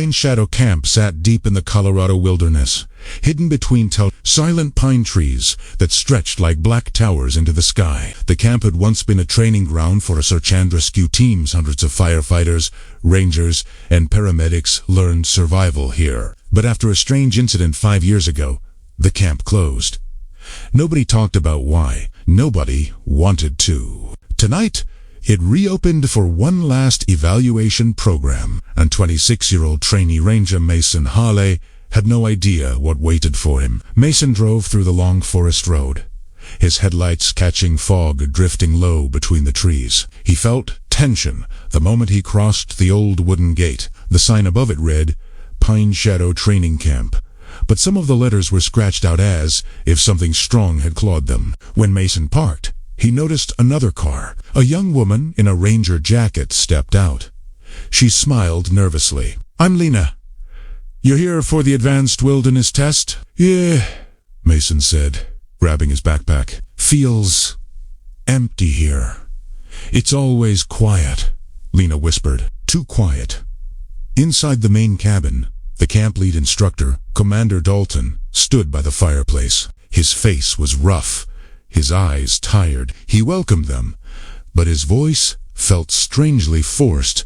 Pine Shadow Camp sat deep in the Colorado wilderness, hidden between silent pine trees that stretched like black towers into the sky. The camp had once been a training ground for search and rescue teams. Hundreds of firefighters, rangers, and paramedics learned survival here. But after a strange incident 5 years ago, the camp closed. Nobody talked about why. Nobody wanted to. Tonight, it reopened for one last evaluation program, and 26-year-old trainee ranger Mason Harley had no idea what waited for him. Mason drove through the long forest road, his headlights catching fog drifting low between the trees. He felt tension the moment he crossed the old wooden gate. The sign above it read, Pine Shadow Training Camp, but some of the letters were scratched out as if something strong had clawed them. When Mason parked, he noticed another car. A young woman in a ranger jacket stepped out. She smiled nervously. "I'm Lena. You're here for the advanced wilderness test?" "Yeah," Mason said, grabbing his backpack. "Feels empty here." "It's always quiet," Lena whispered. "Too quiet." Inside the main cabin, the camp lead instructor, Commander Dalton, stood by the fireplace. His face was rough, his eyes tired. He welcomed them, but his voice felt strangely forced,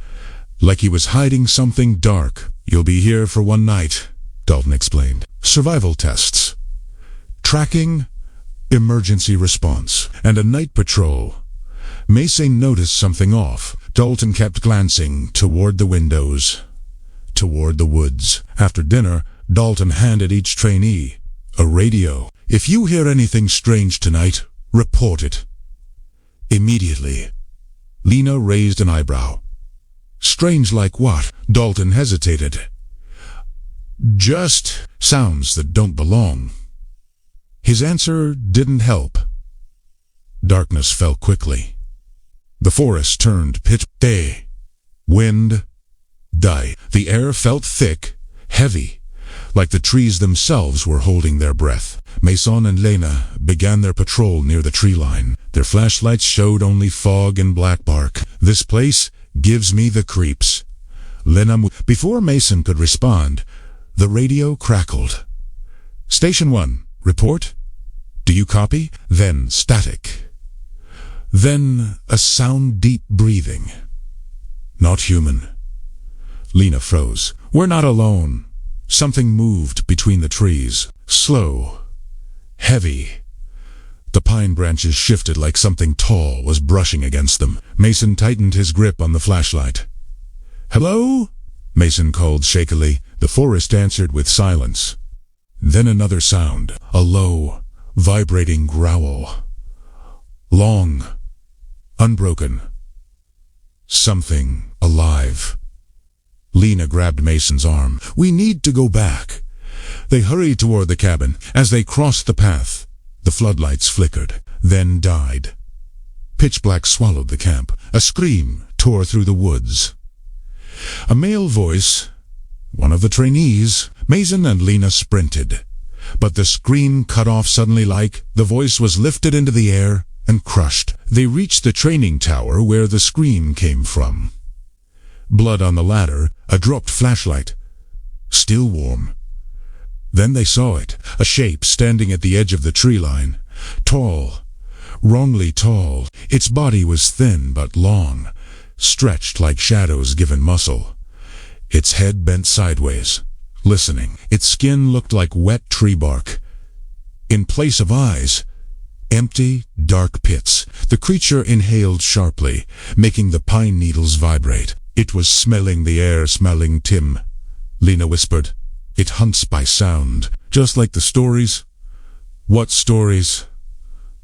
like he was hiding something dark. "You'll be here for one night," Dalton explained. "Survival tests, tracking, emergency response, and a night patrol." Mason noticed something off. Dalton kept glancing toward the windows, toward the woods. After dinner, Dalton handed each trainee a radio. "If you hear anything strange tonight, report it immediately." Lena raised an eyebrow. "Strange like what?" Dalton hesitated. "Just sounds that don't belong." His answer didn't help. Darkness fell quickly. The forest turned pitch day. Wind died. The air felt thick, heavy, like the trees themselves were holding their breath. Mason and Lena began their patrol near the tree line. Their flashlights showed only fog and black bark. "This place gives me the creeps." Before Mason could respond, the radio crackled. "Station 1, report. Do you copy?" Then static. Then a sound, deep breathing. Not human. Lena froze. "We're not alone." Something moved between the trees. Slow. Heavy. The pine branches shifted like something tall was brushing against them. Mason tightened his grip on the flashlight. "Hello?" Mason called shakily. The forest answered with silence. Then another sound. A low, vibrating growl. Long. Unbroken. Something alive. Lena grabbed Mason's arm. "We need to go back." They hurried toward the cabin. As they crossed the path, the floodlights flickered, then died. Pitch black swallowed the camp. A scream tore through the woods. A male voice, one of the trainees. Mason and Lena sprinted, but the scream cut off suddenly, like the voice was lifted into the air and crushed. They reached the training tower where the scream came from. Blood on the ladder, a dropped flashlight. Still warm. Then they saw it, a shape standing at the edge of the tree line. Tall, wrongly tall. Its body was thin but long, stretched like shadows given muscle. Its head bent sideways, listening. Its skin looked like wet tree bark. In place of eyes, empty, dark pits. The creature inhaled sharply, making the pine needles vibrate. "It was smelling the air, smelling Tim," Lena whispered. "It hunts by sound, just like the stories." "What stories?"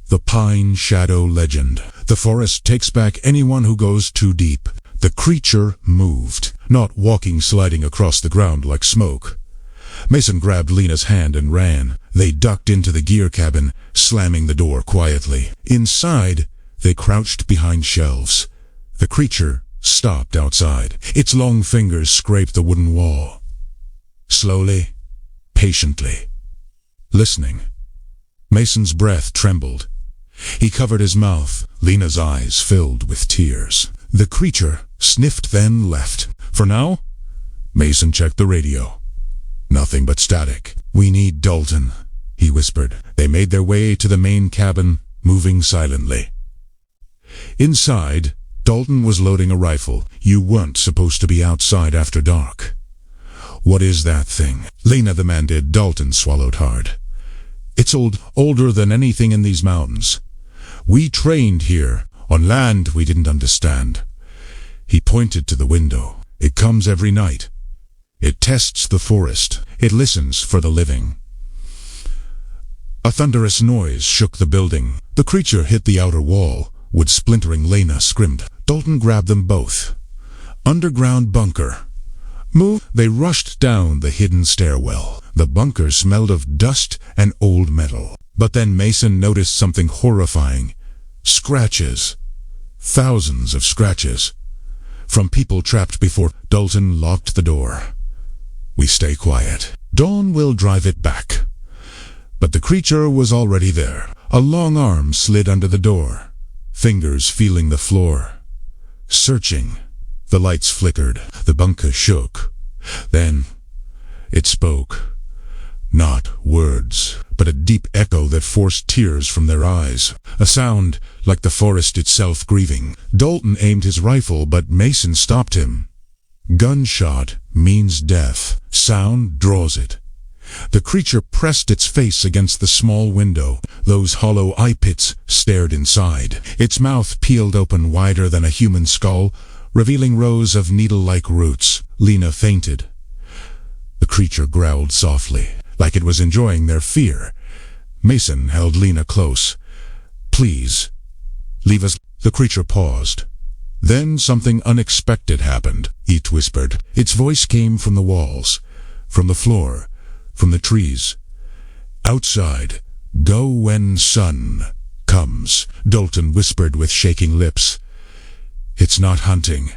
"The Pine Shadow legend. The forest takes back anyone who goes too deep." The creature moved, not walking, sliding across the ground like smoke. Mason grabbed Lena's hand and ran. They ducked into the gear cabin, slamming the door quietly. Inside, they crouched behind shelves. The creature stopped outside. Its long fingers scraped the wooden wall. Slowly, patiently, listening. Mason's breath trembled. He covered his mouth. Lena's eyes filled with tears. The creature sniffed, then left. "For now, Mason checked the radio. Nothing but static. "We need Dalton," he whispered. They made their way to the main cabin, moving silently. Inside, Dalton was loading a rifle. "You weren't supposed to be outside after dark." "What is that thing?" Lena demanded. Dalton swallowed hard. "It's older than anything in these mountains. We trained here. On land we didn't understand." He pointed to the window. "It comes every night. It tests the forest. It listens for the living." A thunderous noise shook the building. The creature hit the outer wall. Wood splintering. Lena screamed. Dalton grabbed them both. "Underground bunker. Move!" They rushed down the hidden stairwell. The bunker smelled of dust and old metal. But then Mason noticed something horrifying. Scratches. Thousands of scratches. From people trapped before. Dalton locked the door. "We stay quiet. Dawn will drive it back." But the creature was already there. A long arm slid under the door, fingers feeling the floor. Searching. The lights flickered. The bunker shook. Then it spoke. Not words, but a deep echo that forced tears from their eyes. A sound like the forest itself grieving. Dalton aimed his rifle, but Mason stopped him. Gunshot means death. Sound draws it. The creature pressed its face against the small window. Those hollow eye pits stared inside. Its mouth peeled open wider than a human skull, revealing rows of needle-like roots. Lena fainted. The creature growled softly, like it was enjoying their fear. Mason held Lena close. "Please, leave us." The creature paused. Then something unexpected happened. It whispered. Its voice came from the walls, from the floor, from the trees. "Outside, go when sun comes," Dalton whispered with shaking lips. "It's not hunting,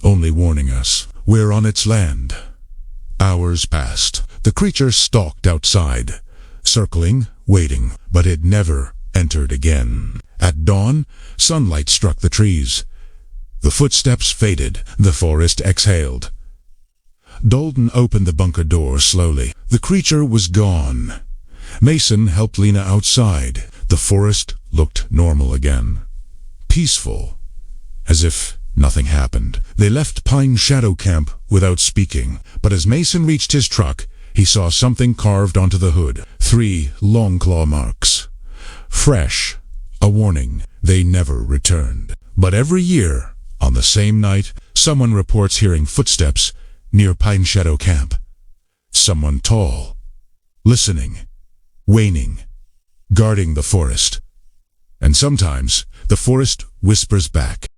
only warning us. We're on its land." Hours passed. The creature stalked outside, circling, waiting, but it never entered again. At dawn, sunlight struck the trees. The footsteps faded. The forest exhaled. Dalton opened the bunker door slowly. The creature was gone. Mason helped Lena outside. The forest looked normal again. Peaceful, as if nothing happened. They left Pine Shadow Camp without speaking, but as Mason reached his truck, he saw something carved onto the hood. 3 long claw marks. Fresh, a warning. They never returned. But every year, on the same night, someone reports hearing footsteps near Pine Shadow Camp. Someone tall, listening, waning, guarding the forest. And sometimes the forest whispers back.